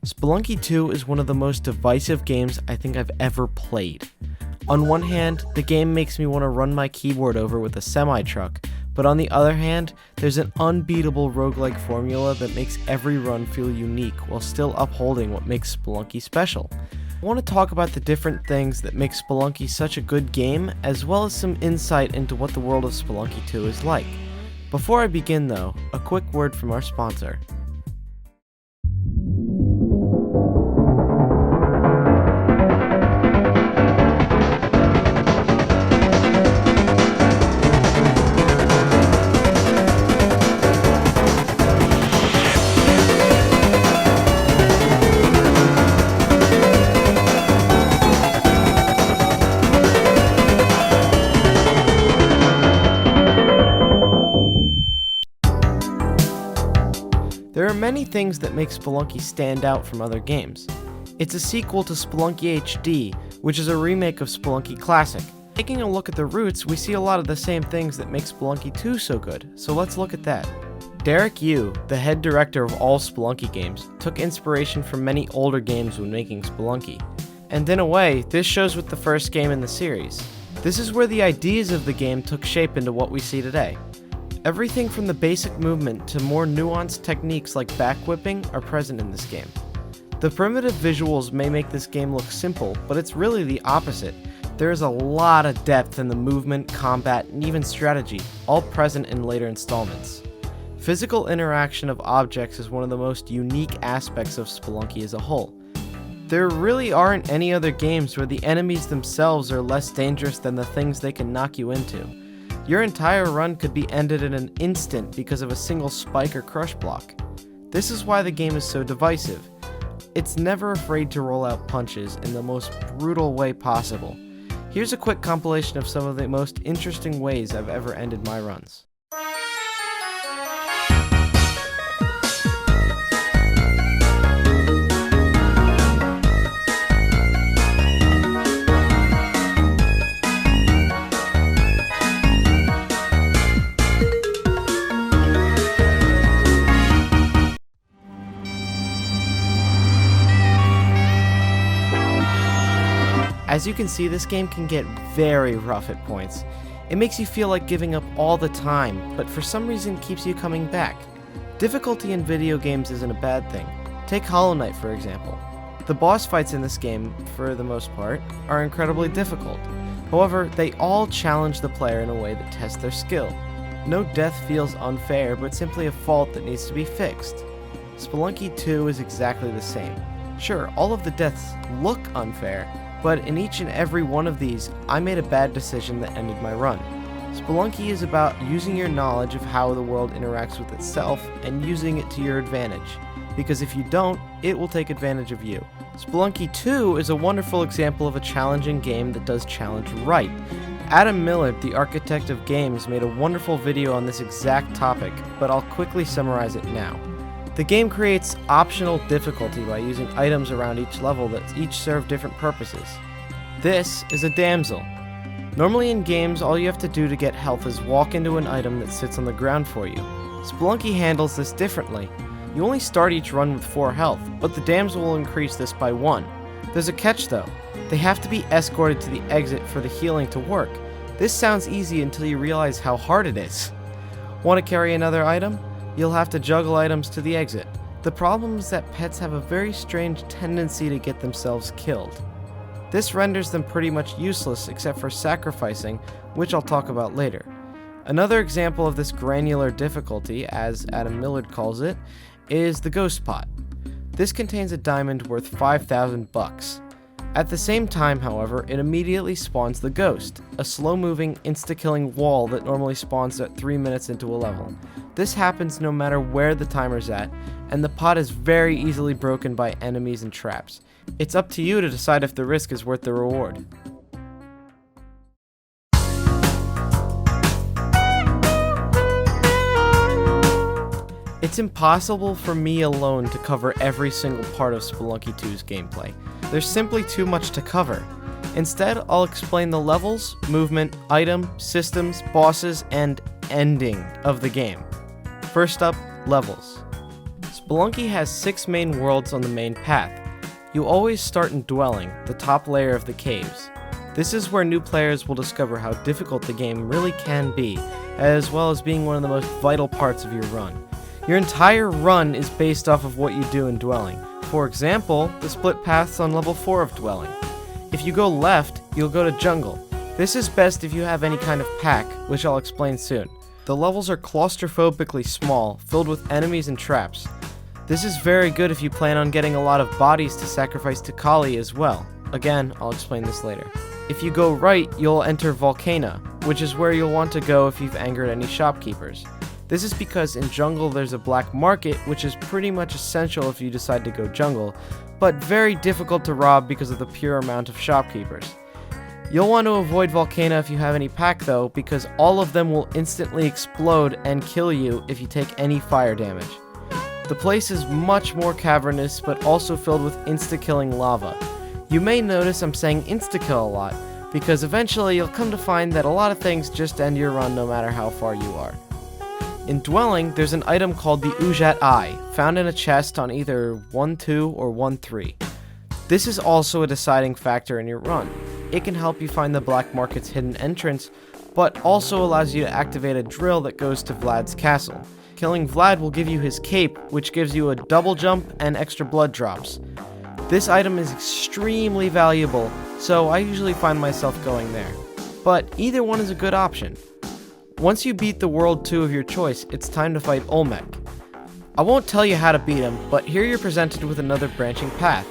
Spelunky 2 is one of the most divisive games I think I've ever played. On one hand, the game makes me want to run my keyboard over with a semi-truck, but on the other hand, there's an unbeatable roguelike formula that makes every run feel unique while still upholding what makes Spelunky special. I want to talk about the different things that make Spelunky such a good game, as well as some insight into what the world of Spelunky 2 is like. Before I begin though, a quick word from our sponsor. There are many things that make Spelunky stand out from other games. It's a sequel to Spelunky HD, which is a remake of Spelunky Classic. Taking a look at the roots, we see a lot of the same things that make Spelunky 2 so good, so let's look at that. Derek Yu, the head director of all Spelunky games, took inspiration from many older games when making Spelunky. And in a way, this shows with the first game in the series. This is where the ideas of the game took shape into what we see today. Everything from the basic movement to more nuanced techniques like back-whipping are present in this game. The primitive visuals may make this game look simple, but it's really the opposite. There is a lot of depth in the movement, combat, and even strategy, all present in later installments. Physical interaction of objects is one of the most unique aspects of Spelunky as a whole. There really aren't any other games where the enemies themselves are less dangerous than the things they can knock you into. Your entire run could be ended in an instant because of a single spike or crush block. This is why the game is so divisive. It's never afraid to roll out punches in the most brutal way possible. Here's a quick compilation of some of the most interesting ways I've ever ended my runs. As you can see, this game can get very rough at points. It makes you feel like giving up all the time, but for some reason keeps you coming back. Difficulty in video games isn't a bad thing. Take Hollow Knight for example. The boss fights in this game, for the most part, are incredibly difficult. However, they all challenge the player in a way that tests their skill. No death feels unfair, but simply a fault that needs to be fixed. Spelunky 2 is exactly the same. Sure, all of the deaths look unfair, but in each and every one of these, I made a bad decision that ended my run. Spelunky is about using your knowledge of how the world interacts with itself and using it to your advantage, because if you don't, it will take advantage of you. Spelunky 2 is a wonderful example of a challenging game that does challenge right. Adam Millard, the architect of games, made a wonderful video on this exact topic, but I'll quickly summarize it now. The game creates optional difficulty by using items around each level that each serve different purposes. This is a damsel. Normally in games, all you have to do to get health is walk into an item that sits on the ground for you. Spelunky handles this differently. You only start each run with 4 health, but the damsel will increase this by 1. There's a catch though. They have to be escorted to the exit for the healing to work. This sounds easy until you realize how hard it is. Want to carry another item? You'll have to juggle items to the exit. The problem is that pets have a very strange tendency to get themselves killed. This renders them pretty much useless except for sacrificing, which I'll talk about later. Another example of this granular difficulty, as Adam Millard calls it, is the ghost pot. This contains a diamond worth 5,000 bucks. At the same time, however, it immediately spawns the ghost, a slow-moving, insta-killing wall that normally spawns at 3 minutes into a level. This happens no matter where the timer's at, and the pot is very easily broken by enemies and traps. It's up to you to decide if the risk is worth the reward. It's impossible for me alone to cover every single part of Spelunky 2's gameplay. There's simply too much to cover. Instead, I'll explain the levels, movement, item, systems, bosses, and ending of the game. First up, levels. Spelunky has 6 main worlds on the main path. You always start in Dwelling, the top layer of the caves. This is where new players will discover how difficult the game really can be, as well as being one of the most vital parts of your run. Your entire run is based off of what you do in Dwelling. For example, the split paths on level 4 of Dwelling. If you go left, you'll go to Jungle. This is best if you have any kind of pack, which I'll explain soon. The levels are claustrophobically small, filled with enemies and traps. This is very good if you plan on getting a lot of bodies to sacrifice to Kali as well. Again, I'll explain this later. If you go right, you'll enter Volcana, which is where you'll want to go if you've angered any shopkeepers. This is because in Jungle there's a black market, which is pretty much essential if you decide to go jungle, but very difficult to rob because of the pure amount of shopkeepers. You'll want to avoid Volcana if you have any pack though, because all of them will instantly explode and kill you if you take any fire damage. The place is much more cavernous, but also filled with insta-killing lava. You may notice I'm saying insta-kill a lot, because eventually you'll come to find that a lot of things just end your run no matter how far you are. In Dwelling, there's an item called the Ujat Eye, found in a chest on either 1-2 or 1-3. This is also a deciding factor in your run. It can help you find the black market's hidden entrance, but also allows you to activate a drill that goes to Vlad's castle. Killing Vlad will give you his cape, which gives you a double jump and extra blood drops. This item is extremely valuable, so I usually find myself going there. But either one is a good option. Once you beat the World 2 of your choice, it's time to fight Olmec. I won't tell you how to beat him, but here you're presented with another branching path.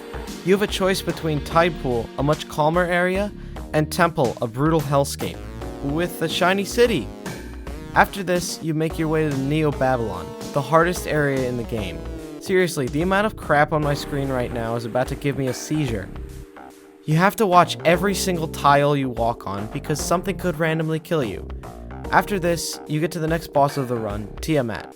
You have a choice between Tide Pool, a much calmer area, and Temple, a brutal hellscape, with a shiny city. After this, you make your way to Neo Babylon, the hardest area in the game. Seriously, the amount of crap on my screen right now is about to give me a seizure. You have to watch every single tile you walk on because something could randomly kill you. After this, you get to the next boss of the run, Tiamat.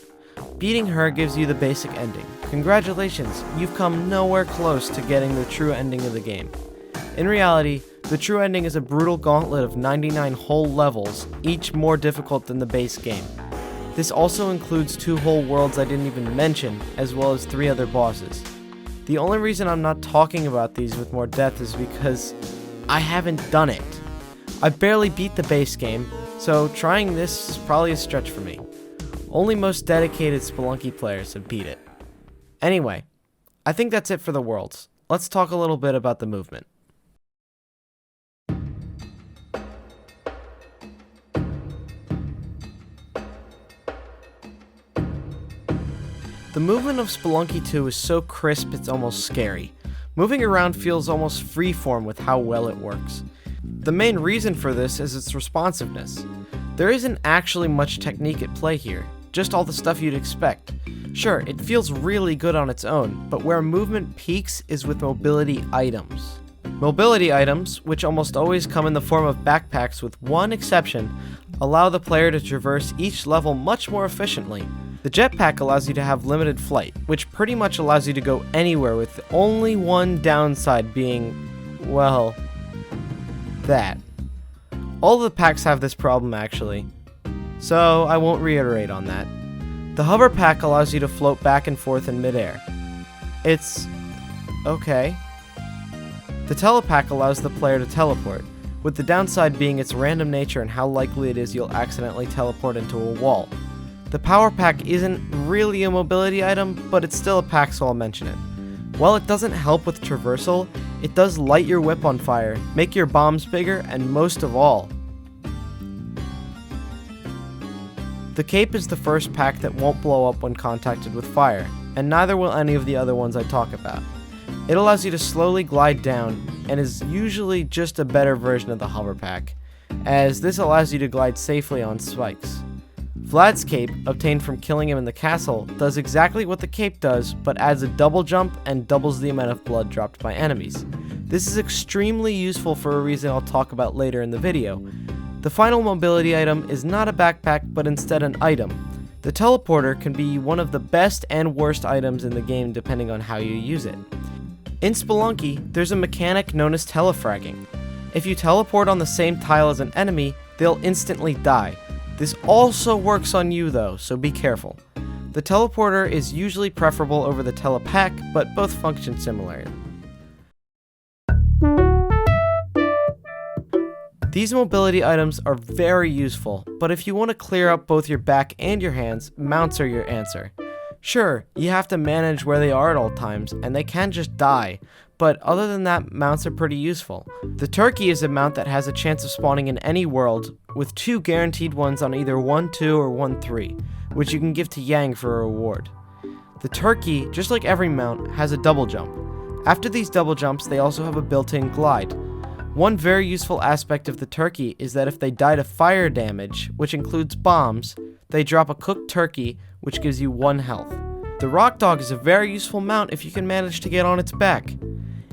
Beating her gives you the basic ending. Congratulations, you've come nowhere close to getting the true ending of the game. In reality, the true ending is a brutal gauntlet of 99 whole levels, each more difficult than the base game. This also includes 2 whole worlds I didn't even mention, as well as 3 other bosses. The only reason I'm not talking about these with more depth is because I haven't done it. I barely beat the base game, so trying this is probably a stretch for me. Only most dedicated Spelunky players have beat it. Anyway, I think that's it for the worlds. Let's talk a little bit about the movement. The movement of Spelunky 2 is so crisp it's almost scary. Moving around feels almost freeform with how well it works. The main reason for this is its responsiveness. There isn't actually much technique at play here, just all the stuff you'd expect. Sure, it feels really good on its own, but where movement peaks is with mobility items. Mobility items, which almost always come in the form of backpacks with one exception, allow the player to traverse each level much more efficiently. The jetpack allows you to have limited flight, which pretty much allows you to go anywhere with only one downside being, well, that. All the packs have this problem actually, so I won't reiterate on that. The hover pack allows you to float back and forth in midair. It's okay. The telepack allows the player to teleport, with the downside being its random nature and how likely it is you'll accidentally teleport into a wall. The power pack isn't really a mobility item, but it's still a pack, so I'll mention it. While it doesn't help with traversal, it does light your whip on fire, make your bombs bigger, and most of all, the cape is the first pack that won't blow up when contacted with fire, and neither will any of the other ones I talk about. It allows you to slowly glide down, and is usually just a better version of the hover pack, as this allows you to glide safely on spikes. Vlad's cape, obtained from killing him in the castle, does exactly what the cape does, but adds a double jump and doubles the amount of blood dropped by enemies. This is extremely useful for a reason I'll talk about later in the video. The final mobility item is not a backpack, but instead an item. The teleporter can be one of the best and worst items in the game depending on how you use it. In Spelunky, there's a mechanic known as telefragging. If you teleport on the same tile as an enemy, they'll instantly die. This also works on you though, so be careful. The teleporter is usually preferable over the telepack, but both function similarly. These mobility items are very useful, but if you want to clear up both your back and your hands, mounts are your answer. Sure, you have to manage where they are at all times, and they can just die, but other than that, mounts are pretty useful. The turkey is a mount that has a chance of spawning in any world, with 2 guaranteed ones on either 1-2 or 1-3, which you can give to Yang for a reward. The turkey, just like every mount, has a double jump. After these double jumps, they also have a built-in glide. One very useful aspect of the turkey is that if they die to fire damage, which includes bombs, they drop a cooked turkey, which gives you 1 health. The rock dog is a very useful mount if you can manage to get on its back.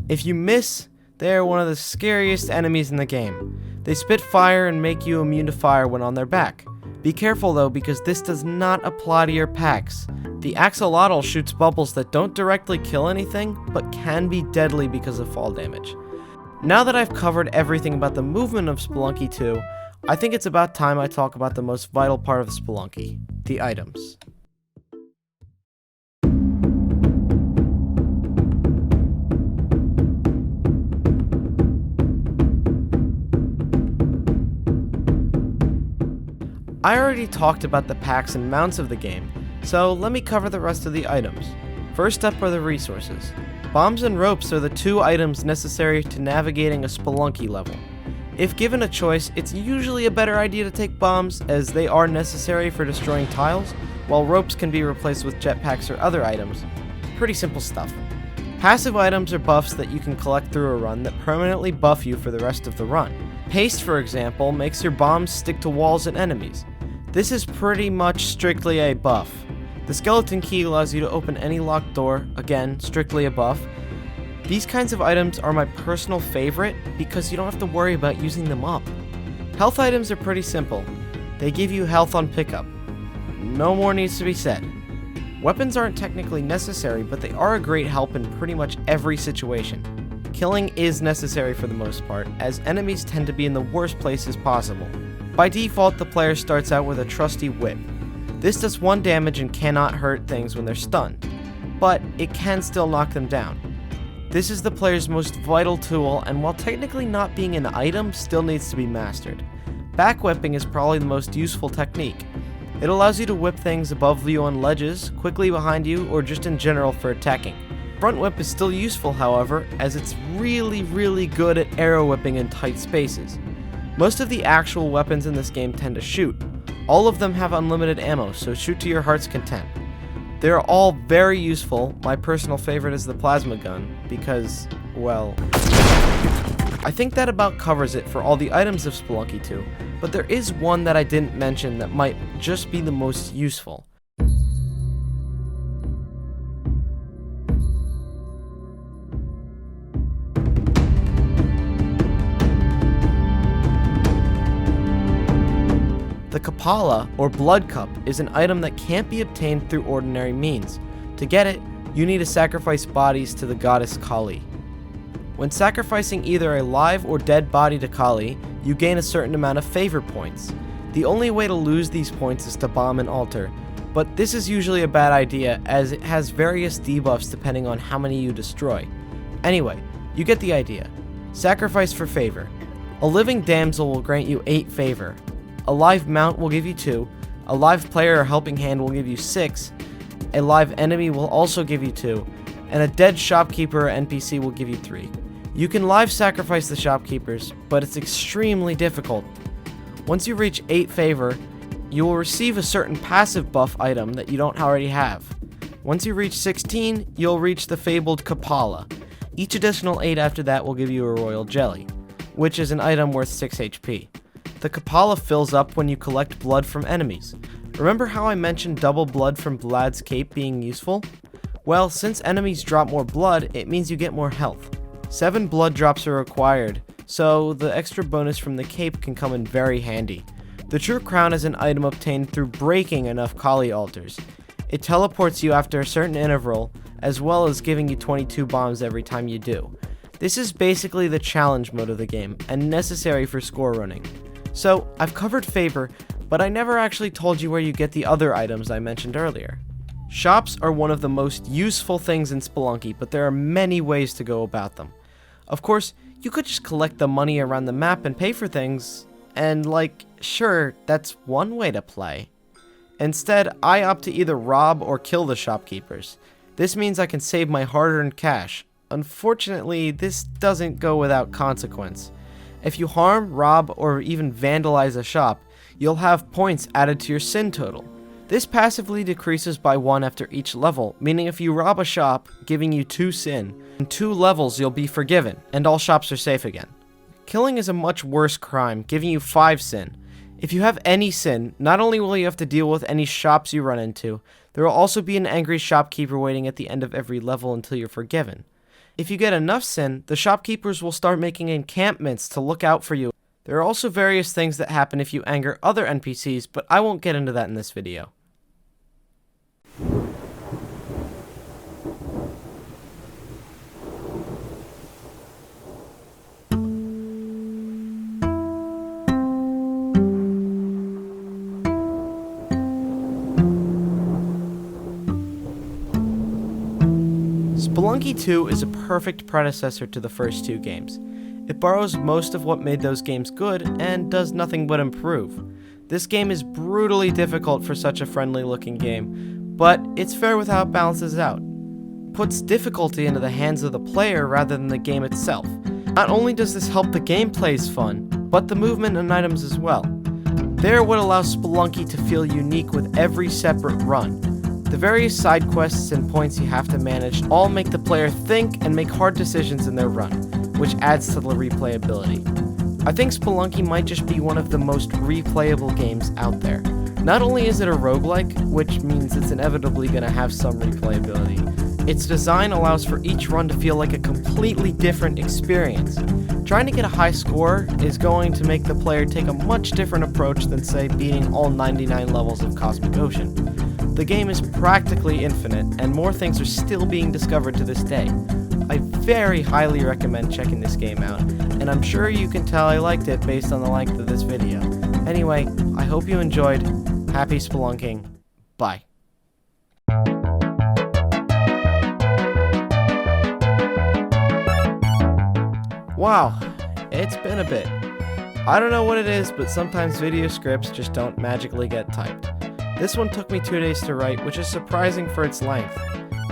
If you miss, they are one of the scariest enemies in the game. They spit fire and make you immune to fire when on their back. Be careful though, because this does not apply to your packs. The axolotl shoots bubbles that don't directly kill anything, but can be deadly because of fall damage. Now that I've covered everything about the movement of Spelunky 2, I think it's about time I talk about the most vital part of Spelunky, the items. I already talked about the packs and mounts of the game, so let me cover the rest of the items. First up are the resources. Bombs and ropes are the 2 items necessary to navigating a Spelunky level. If given a choice, it's usually a better idea to take bombs, as they are necessary for destroying tiles, while ropes can be replaced with jetpacks or other items. Pretty simple stuff. Passive items are buffs that you can collect through a run that permanently buff you for the rest of the run. Haste, for example, makes your bombs stick to walls and enemies. This is pretty much strictly a buff. The skeleton key allows you to open any locked door, again, strictly a buff. These kinds of items are my personal favorite because you don't have to worry about using them up. Health items are pretty simple. They give you health on pickup. No more needs to be said. Weapons aren't technically necessary, but they are a great help in pretty much every situation. Killing is necessary for the most part, as enemies tend to be in the worst places possible. By default, the player starts out with a trusty whip. This does 1 damage and cannot hurt things when they're stunned, but it can still knock them down. This is the player's most vital tool, and while technically not being an item, still needs to be mastered. Back whipping is probably the most useful technique. It allows you to whip things above you on ledges, quickly behind you, or just in general for attacking. Front whip is still useful, however, as it's really good at arrow whipping in tight spaces. Most of the actual weapons in this game tend to shoot. All of them have unlimited ammo, so shoot to your heart's content. They're all very useful. My personal favorite is the plasma gun, because, well, I think that about covers it for all the items of Spelunky 2, but there is one that I didn't mention that might just be the most useful. The Kapala, or Blood Cup, is an item that can't be obtained through ordinary means. To get it, you need to sacrifice bodies to the goddess Kali. When sacrificing either a live or dead body to Kali, you gain a certain amount of favor points. The only way to lose these points is to bomb an altar, but this is usually a bad idea as it has various debuffs depending on how many you destroy. Anyway, you get the idea. Sacrifice for favor. A living damsel will grant you 8 favor. A live mount will give you 2, a live player or helping hand will give you 6, a live enemy will also give you 2, and a dead shopkeeper or NPC will give you 3. You can live sacrifice the shopkeepers, but it's extremely difficult. Once you reach 8 favor, you will receive a certain passive buff item that you don't already have. Once you reach 16, you'll reach the fabled Kapala. Each additional 8 after that will give you a royal jelly, which is an item worth 6 HP. The Kapala fills up when you collect blood from enemies. Remember how I mentioned double blood from Vlad's cape being useful? Well, since enemies drop more blood, it means you get more health. 7 blood drops are required, so the extra bonus from the cape can come in very handy. The True Crown is an item obtained through breaking enough Kali altars. It teleports you after a certain interval, as well as giving you 22 bombs every time you do. This is basically the challenge mode of the game, and necessary for score running. So, I've covered favor, but I never actually told you where you get the other items I mentioned earlier. Shops are one of the most useful things in Spelunky, but there are many ways to go about them. Of course, you could just collect the money around the map and pay for things, and sure, that's one way to play. Instead, I opt to either rob or kill the shopkeepers. This means I can save my hard-earned cash. Unfortunately, this doesn't go without consequence. If you harm, rob, or even vandalize a shop, you'll have points added to your sin total. This passively decreases by 1 after each level, meaning if you rob a shop, giving you 2 sin, in 2 levels you'll be forgiven, and all shops are safe again. Killing is a much worse crime, giving you 5 sin. If you have any sin, not only will you have to deal with any shops you run into, there will also be an angry shopkeeper waiting at the end of every level until you're forgiven. If you get enough sin, the shopkeepers will start making encampments to look out for you. There are also various things that happen if you anger other NPCs, but I won't get into that in this video. Spelunky 2 is a perfect predecessor to the first 2 games. It borrows most of what made those games good and does nothing but improve. This game is brutally difficult for such a friendly looking game, but it's fair with how it balances out. It puts difficulty into the hands of the player rather than the game itself. Not only does this help the gameplay's fun, but the movement and items as well. They're what allows Spelunky to feel unique with every separate run. The various side quests and points you have to manage all make the player think and make hard decisions in their run, which adds to the replayability. I think Spelunky might just be one of the most replayable games out there. Not only is it a roguelike, which means it's inevitably going to have some replayability, its design allows for each run to feel like a completely different experience. Trying to get a high score is going to make the player take a much different approach than, say, beating all 99 levels of Cosmic Ocean. The game is practically infinite, and more things are still being discovered to this day. I very highly recommend checking this game out, and I'm sure you can tell I liked it based on the length of this video. Anyway, I hope you enjoyed. Happy spelunking. Bye. Wow, it's been a bit. I don't know what it is, but sometimes video scripts just don't magically get typed. This one took me 2 days to write, which is surprising for its length.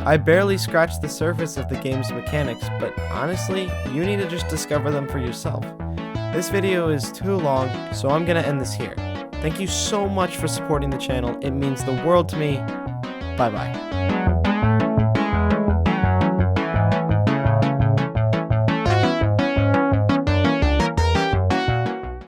I barely scratched the surface of the game's mechanics, but honestly, you need to just discover them for yourself. This video is too long, so I'm gonna end this here. Thank you so much for supporting the channel, it means the world to me. Bye bye.